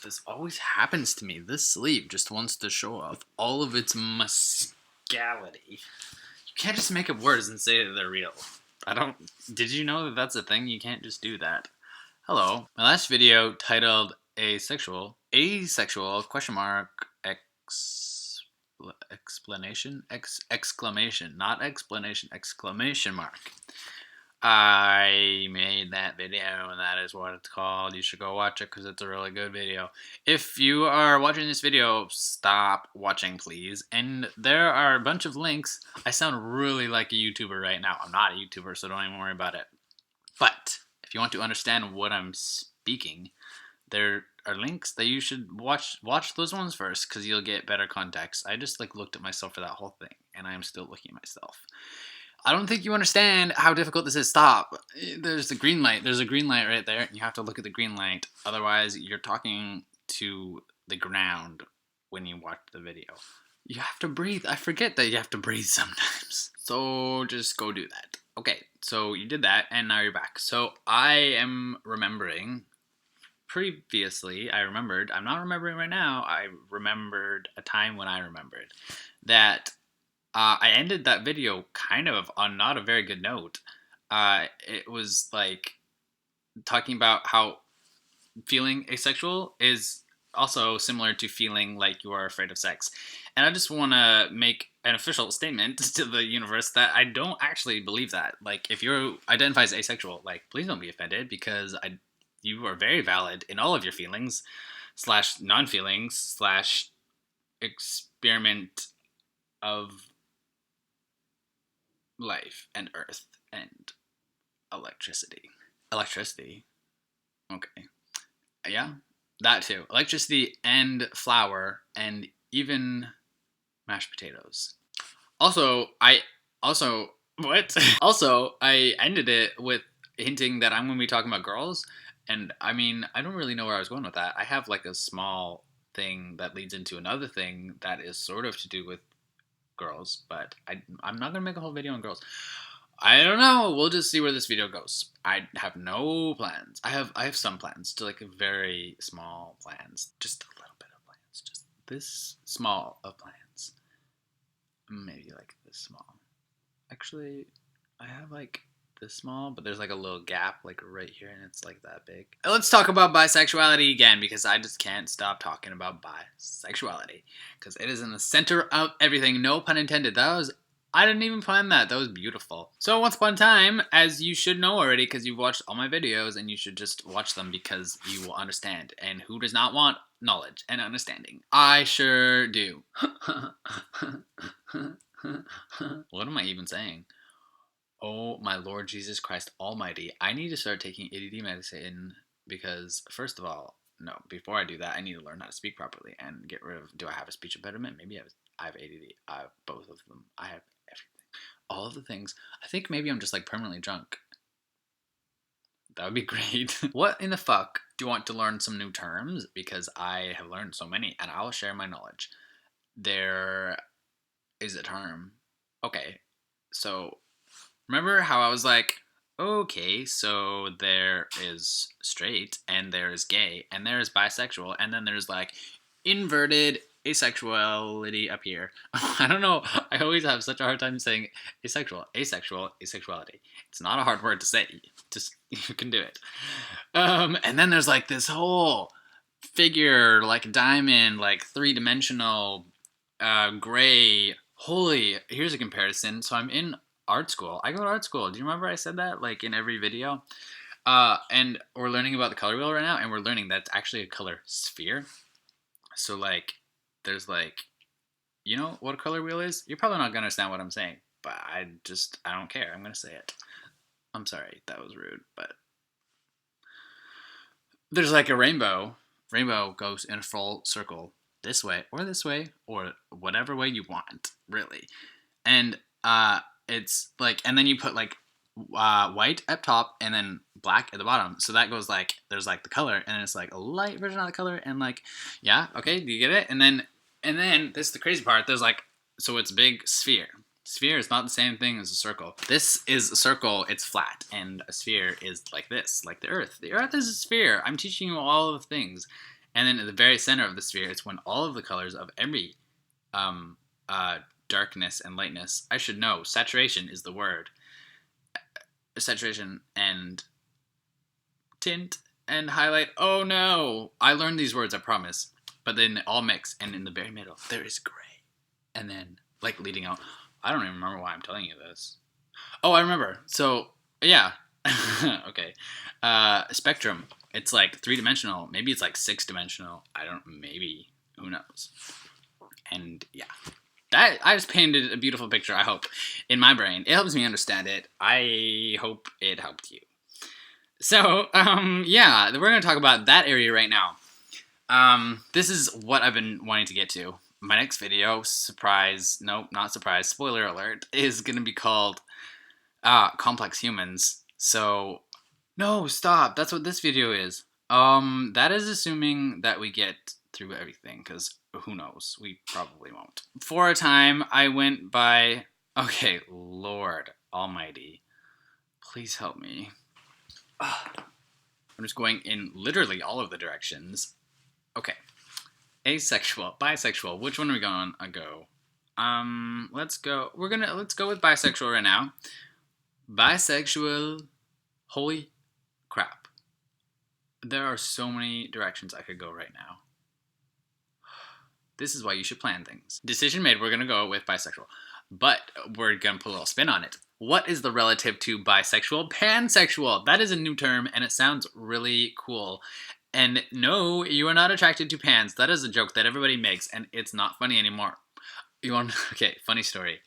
This always happens to me. This sleeve just wants to show off all of its muscality. You can't just make up words and say that they're real. Did you know that that's a thing? You can't just do that. Hello. My last video titled asexual question mark explanation exclamation, not explanation, exclamation mark. I made that video, and that is what it's called. You should go watch it because it's a really good video. If you are watching this video, stop watching, please. And there are a bunch of links. I sound really like a YouTuber right now. I'm not a YouTuber, so don't even worry about it. But if you want to understand what I'm speaking, there are links that you should watch. Watch those ones first because you'll get better context. I just looked at myself for that whole thing, and I am still looking at myself. I don't think you understand how difficult this is. Stop. There's the green light. There's a green light right there. And you have to look at the green light. Otherwise, you're talking to the ground when you watch the video. You have to breathe. I forget that you have to breathe sometimes. So just go do that. Okay, so you did that, and now you're back. So I am remembering. Previously, I'm not remembering right now. I remembered a time when I remembered that I ended that video kind of on not a very good note. It was talking about how feeling asexual is also similar to feeling like you are afraid of sex. And I just want to make an official statement to the universe that I don't actually believe that. If you identify as asexual, please don't be offended because you are very valid in all of your feelings / non-feelings / experiment of life and earth and electricity. Electricity? Okay. Yeah, that too. Electricity and flour and even mashed potatoes. What? Also, I ended it with hinting that I'm going to be talking about girls. And I mean, I don't really know where I was going with that. I have a small thing that leads into another thing that is sort of to do with girls, but I'm not gonna make a whole video on girls. I don't know. We'll just see where this video goes. I have no plans. I have some plans, to very small plans, just a little bit of plans, just this small of plans. Maybe this small. Actually, I have this small, but there's a little gap right here, and it's that big. Let's talk about bisexuality again because I just can't stop talking about bisexuality because it is in the center of everything. No pun intended. I didn't even plan that. That was beautiful. So once upon a time, as you should know already because you've watched all my videos, and you should just watch them because you will understand. And who does not want knowledge and understanding? I sure do. What am I even saying? Oh my Lord Jesus Christ Almighty. I need to start taking ADD medicine because, first of all, no, before I do that, I need to learn how to speak properly and get rid of, do I have a speech impediment? Maybe I have ADD. I have both of them. I have everything. All of the things. I think maybe I'm just permanently drunk. That would be great. What in the fuck do you want to learn some new terms? Because I have learned so many and I'll share my knowledge. There is a term. Okay, so remember how I was okay, so there is straight, and there is gay, and there is bisexual, and then there's inverted asexuality up here. I don't know. I always have such a hard time saying asexual, asexuality. It's not a hard word to say. Just, you can do it. And then there's this whole figure, diamond, three-dimensional, gray. Holy, here's a comparison. So I'm in art school. I go to art school. Do you remember I said that in every video? And we're learning about the color wheel right now, and we're learning that's actually a color sphere. So there's you know what a color wheel is? You're probably not gonna understand what I'm saying, but I don't care. I'm gonna say it. I'm sorry, that was rude, but there's a rainbow. Rainbow goes in a full circle this way, or whatever way you want, really. And it's and then you put white up top and then black at the bottom. So that goes there's the color, and it's a light version of the color, and yeah, okay, do you get it? And then this is the crazy part. There's so it's a big sphere. Sphere is not the same thing as a circle. This is a circle, it's flat, and a sphere is this, the Earth. The Earth is a sphere. I'm teaching you all of the things. And then at the very center of the sphere is when all of the colors of every um, darkness and lightness. I should know. Saturation is the word. Saturation and tint and highlight. Oh no! I learned these words, I promise. But then they all mix, and in the very middle, there is gray. And then, like, leading out. I don't even remember why I'm telling you this. Oh, I remember. So, yeah. Okay. Spectrum. It's like 3-dimensional. Maybe it's like 6-dimensional. Maybe. Who knows? And yeah. I just painted a beautiful picture, I hope, in my brain. It helps me understand it. I hope it helped you. So, yeah, we're going to talk about that area right now. This is what I've been wanting to get to. My next video, spoiler alert, is going to be called Complex Humans. So, no, stop. That's what this video is. That is assuming that we get through everything, because who knows? We probably won't. For a time, I went by... Okay, Lord Almighty. Please help me. I'm just going in literally all of the directions. Okay. Asexual, bisexual. Which one are we going to go? Let's go with bisexual right now. Bisexual. Holy crap. There are so many directions I could go right now. This is why you should plan things. Decision made, we're going to go with bisexual. But we're going to put a little spin on it. What is the relative to bisexual? Pansexual. That is a new term, and it sounds really cool. And no, you are not attracted to pans. That is a joke that everybody makes, and it's not funny anymore. Okay, funny story.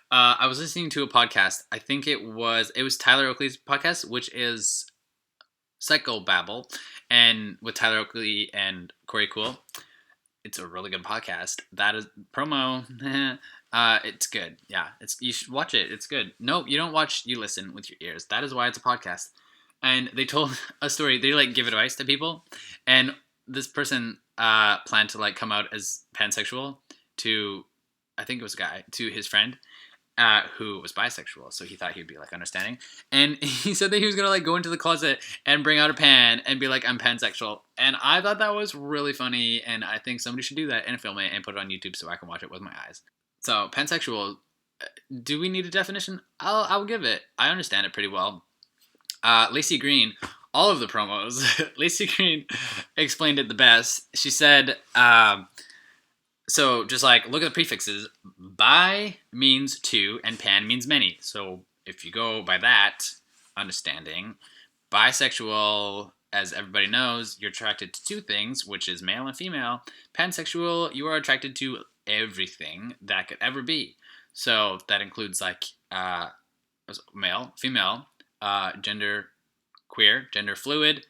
I was listening to a podcast. I think it was Tyler Oakley's podcast, which is Psychobabble, and with Tyler Oakley and Corey Cool. It's a really good podcast. That is promo. It's good. Yeah, you should watch it. It's good. No, you don't watch. You listen with your ears. That is why it's a podcast. And they told a story. They like give advice to people, and this person planned to like come out as pansexual to, I think it was a guy, to his friend who was bisexual. So he thought he'd be like understanding, and he said that he was gonna like go into the closet and bring out a pan and be like, I'm pansexual. And I thought that was really funny, and I think somebody should do that and film it and put it on YouTube so I can watch it with my eyes. So pansexual. Do we need a definition? I'll give it. I understand it pretty well. Lacey Green, all of the promos, Lacey Green explained it the best. She said, so just like, look at the prefixes. Bi means two and pan means many. So if you go by that understanding, bisexual, as everybody knows, you're attracted to two things, which is male and female. Pansexual, you are attracted to everything that could ever be. So that includes like male, female, gender queer, gender fluid,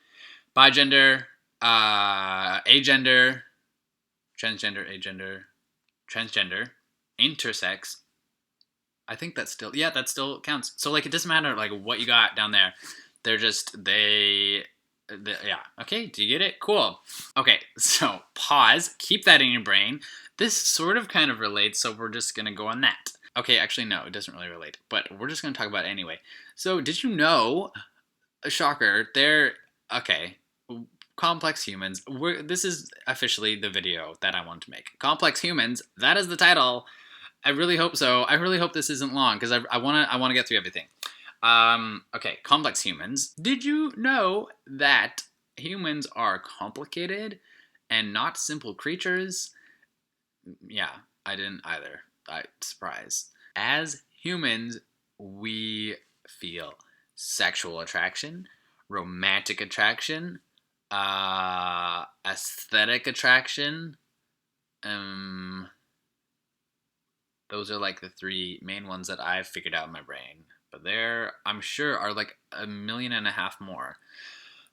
bigender, agender, transgender, intersex. I think that still counts. So like it doesn't matter like what you got down there. They're just yeah. Okay, do you get it? Cool. Okay, so pause. Keep that in your brain. This sort of kind of relates, so we're just gonna go on that. Okay, actually no, it doesn't really relate, but we're just gonna talk about it anyway. So did you know, shocker, Complex Humans. This is officially the video that I want to make. Complex Humans, that is the title. I really hope so. I really hope this isn't long, because I want to get through everything. Okay, Complex Humans. Did you know that humans are complicated and not simple creatures? Yeah, I didn't either. Surprise. As humans, we feel sexual attraction, romantic attraction, aesthetic attraction. Those are like the three main ones that I've figured out in my brain. But there, I'm sure, are like 1.5 million more.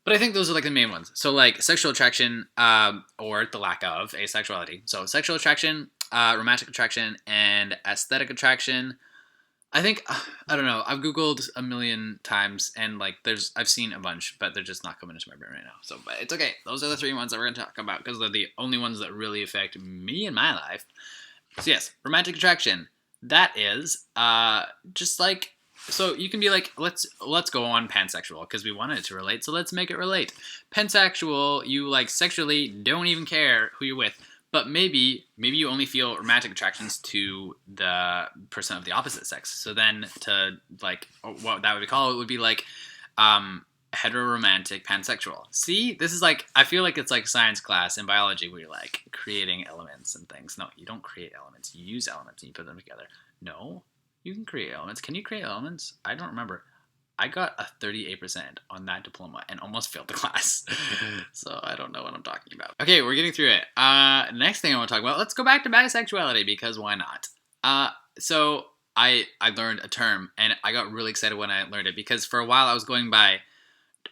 But I think those are like the main ones. So like sexual attraction, or the lack of asexuality. So sexual attraction, romantic attraction, and aesthetic attraction. I think, I don't know, I've Googled 1 million times, and like I've seen a bunch, but they're just not coming into my brain right now. So, but it's okay. Those are the 3 ones that we're going to talk about, because they're the only ones that really affect me in my life. So yes, romantic attraction. That is, just like So you can be like, let's go on pansexual because we wanted it to relate. So let's make it relate. Pansexual, you like sexually don't even care who you're with, but maybe you only feel romantic attractions to the person of the opposite sex. So then to like what that would be called would be like heteroromantic pansexual. See, this is like I feel like it's like science class in biology where you're like creating elements and things. No, you don't create elements. You use elements and you put them together. No, you can create elements. Can you create elements? I don't remember. I got a 38% on that diploma and almost failed the class. So I don't know what I'm talking about. Okay, we're getting through it. Next thing I want to talk about, let's go back to bisexuality because why not? So I learned a term and I got really excited when I learned it because for a while I was going by,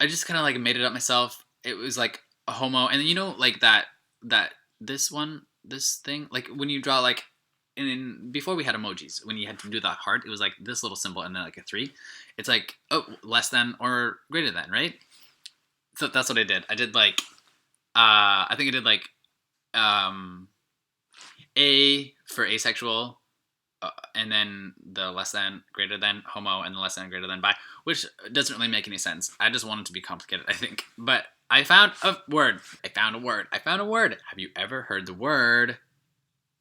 I just kind of like made it up myself. It was like a homo, and you know, like this thing, like when you draw like before we had emojis, when you had to do that heart, it was like this little symbol and then like a 3. It's like, oh, less than or greater than, right? So that's what I did. I did like I think I did like A for asexual, and then the less than greater than homo, and the less than greater than bi, which doesn't really make any sense. I just wanted to be complicated, I think. But I found a word. Have you ever heard the word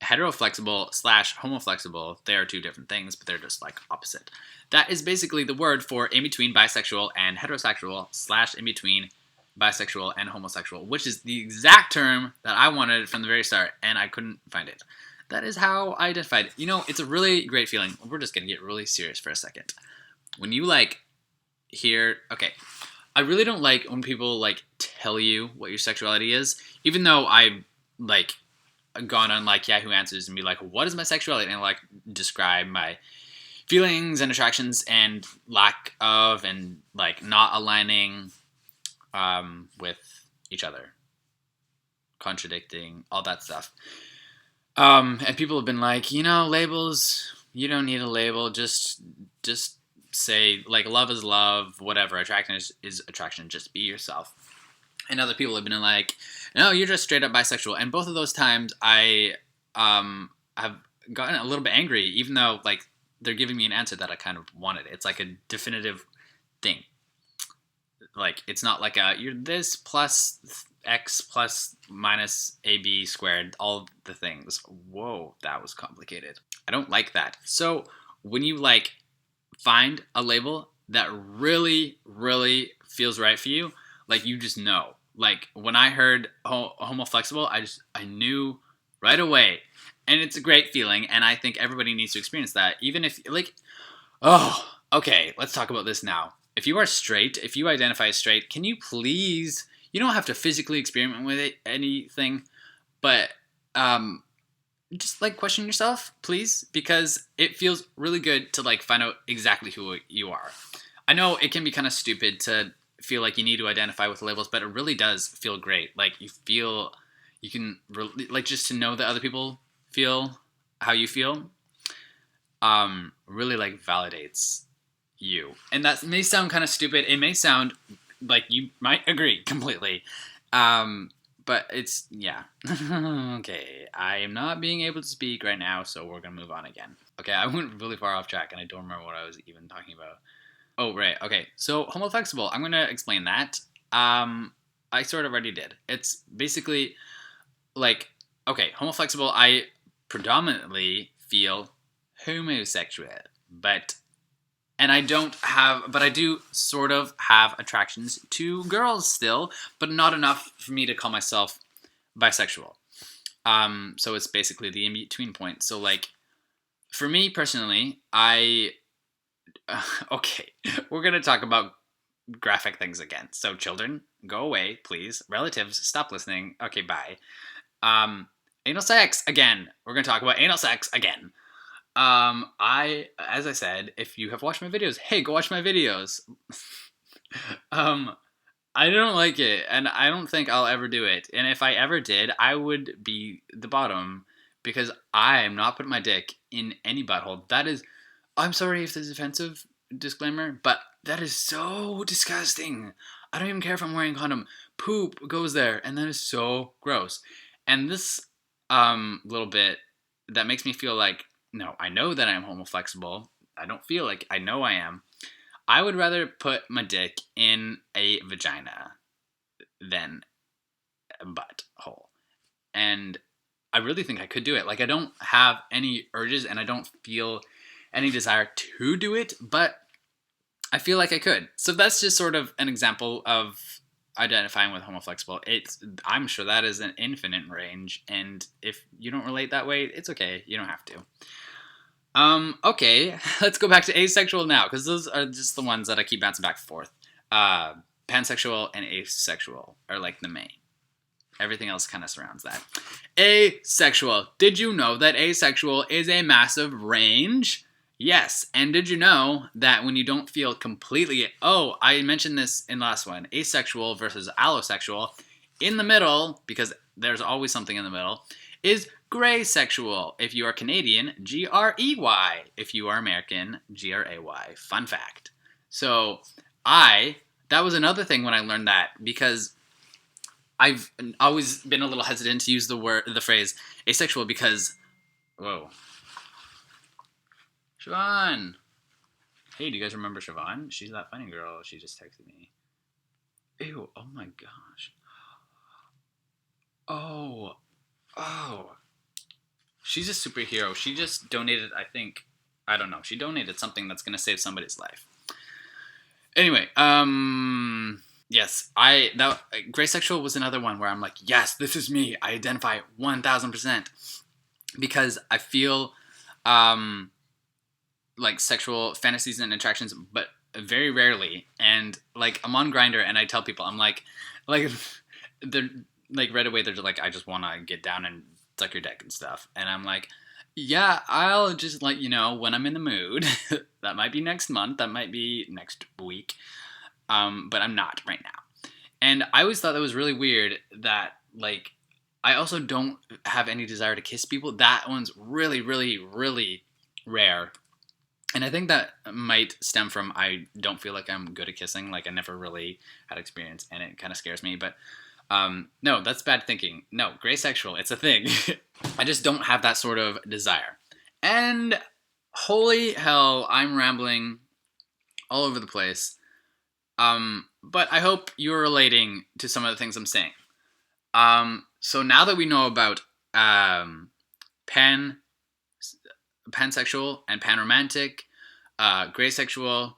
heteroflexible / homoflexible? They are two different things, but they're just like opposite. That is basically the word for in between bisexual and heterosexual / in between bisexual and homosexual, which is the exact term that I wanted from the very start, and I couldn't find it. That is how I identified it. You know, it's a really great feeling. We're just going to get really serious for a second. When you like hear, okay, I really don't like when people like tell you what your sexuality is, even though I like gone on like Yahoo Answers and be like, what is my sexuality? And like describe my feelings and attractions and lack of and like not aligning with each other, contradicting, all that stuff. And people have been like, you know, labels, you don't need a label, just say like love is love, whatever, attraction is attraction, just be yourself. And other people have been like, no, you're just straight up bisexual. And both of those times I have gotten a little bit angry, even though like they're giving me an answer that I kind of wanted. It's like a definitive thing. Like it's not like you're this plus x plus minus ab squared, all the things. Whoa, that was complicated. I don't like that. So when you like find a label that really feels right for you, like you just know. Like when I heard homoflexible, I knew right away, and it's a great feeling, and I think everybody needs to experience that, even if like, oh, okay, let's talk about this now. If you are straight, if you identify as straight, can you please, you don't have to physically experiment with it, anything, but just like question yourself, please, because it feels really good to like find out exactly who you are. I know it can be kind of stupid to feel like you need to identify with labels, but it really does feel great. Like you feel, you can like just to know that other people feel how you feel, really like validates you. And that may sound kind of stupid. It may sound like you might agree completely. But it's, yeah. Okay, I am not being able to speak right now, so we're going to move on again. Okay, I went really far off track, and I don't remember what I was even talking about. Oh, right, okay. So, homoflexible, I'm going to explain that. I sort of already did. It's basically, like, okay, homoflexible, I predominantly feel homosexual, and I don't have, but I do sort of have attractions to girls still, but not enough for me to call myself bisexual. So it's basically the in-between point. So like, for me personally, okay, we're going to talk about graphic things again. So children, go away, please. Relatives, stop listening. Okay, bye. Anal sex, again. We're going to talk about anal sex again. As I said, if you have watched my videos, hey, go watch my videos. I don't like it, and I don't think I'll ever do it. And if I ever did, I would be the bottom, because I am not putting my dick in any butthole. That is, I'm sorry if this is offensive, disclaimer, but that is so disgusting. I don't even care if I'm wearing a condom. Poop goes there, and that is so gross. And this, little bit, that makes me feel like, no, I know that I'm homoflexible, I don't feel like I know I am. I would rather put my dick in a vagina than a butt hole. And I really think I could do it. Like, I don't have any urges and I don't feel any desire to do it, but I feel like I could. So that's just sort of an example of identifying with homoflexible. I'm sure that is an infinite range, and if you don't relate that way, it's okay. You don't have to. Okay, let's go back to asexual now, because those are just the ones that I keep bouncing back and forth. Pansexual and asexual are like the main. Everything else kind of surrounds that. Asexual. Did you know that asexual is a massive range? Yes. And did you know that when you don't feel completely... Oh, I mentioned this in the last one. Asexual versus allosexual. In the middle, because there's always something in the middle, is Grey-sexual. If you are Canadian, Grey. If you are American, Gray. Fun fact. So, that was another thing when I learned that, because I've always been a little hesitant to use the phrase asexual because, whoa. Siobhan! Hey, do you guys remember Siobhan? She's that funny girl. She just texted me. Ew, oh my gosh. Oh. She's a superhero. She just donated, I don't know. She donated something that's going to save somebody's life. Anyway, yes, Grey-sexual was another one where I'm like, yes, this is me. I identify 1000%. Because I feel, like sexual fantasies and attractions, but very rarely. And like, I'm on Grindr and I tell people, I'm like, they're like right away, they're like, I just want to get down and suck your dick and stuff. And I'm like, yeah, I'll just let you know when I'm in the mood. That might be next month. That might be next week. But I'm not right now. And I always thought that was really weird that, like, I also don't have any desire to kiss people. That one's really, really, really rare. And I think that might stem from I don't feel like I'm good at kissing. Like, I never really had experience, and it kind of scares me. But no, that's bad thinking. No, Grey-sexual, it's a thing. I just don't have that sort of desire. And holy hell, I'm rambling all over the place. But I hope you're relating to some of the things I'm saying. So now that we know about pansexual and panromantic, Grey-sexual,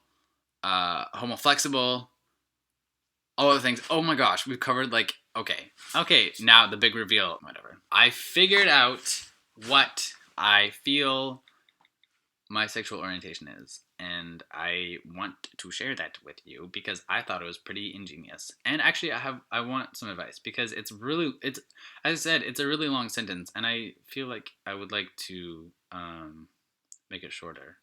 homoflexible, all other things. Oh my gosh, we've covered like, okay, now the big reveal, whatever. I figured out what I feel my sexual orientation is, and I want to share that with you because I thought it was pretty ingenious. And actually, I want some advice because it's as I said, it's a really long sentence, and I feel like I would like to make it shorter.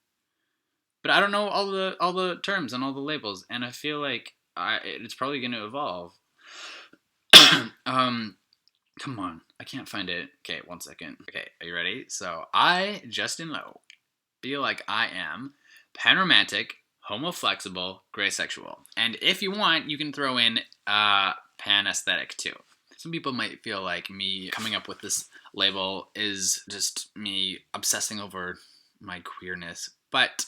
But I don't know all the terms and all the labels, and I feel like it's probably going to evolve. Come on, I can't find it. Okay, 1 second. Okay, are you ready? So I, Justin Lowe, feel like I am panromantic, homoflexible, Grey-sexual. And if you want, you can throw in pan-aesthetic too. Some people might feel like me coming up with this label is just me obsessing over my queerness, but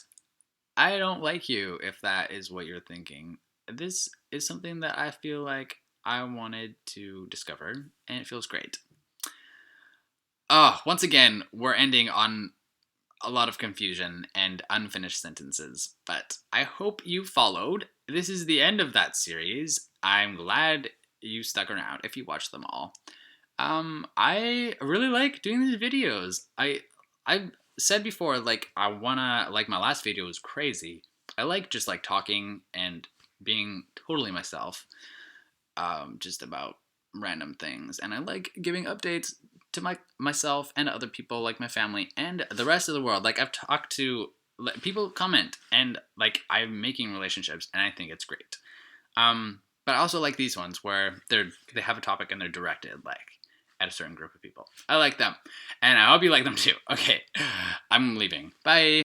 I don't like you if that is what you're thinking. This is something that I feel like I wanted to discover, and it feels great. Once again, we're ending on a lot of confusion and unfinished sentences, but I hope you followed. This is the end of that series. I'm glad you stuck around if you watched them all. I really like doing these videos. I said before, like, I wanna, like, my last video was crazy. I like just, like, talking and being totally myself, just about random things. And I like giving updates to myself and other people, like my family and the rest of the world. Like, I've talked to, people comment, and, like, I'm making relationships, and I think it's great. But I also like these ones where they have a topic and they're directed, like, at a certain group of people. I like them. And I hope you like them too. Okay, I'm leaving. Bye.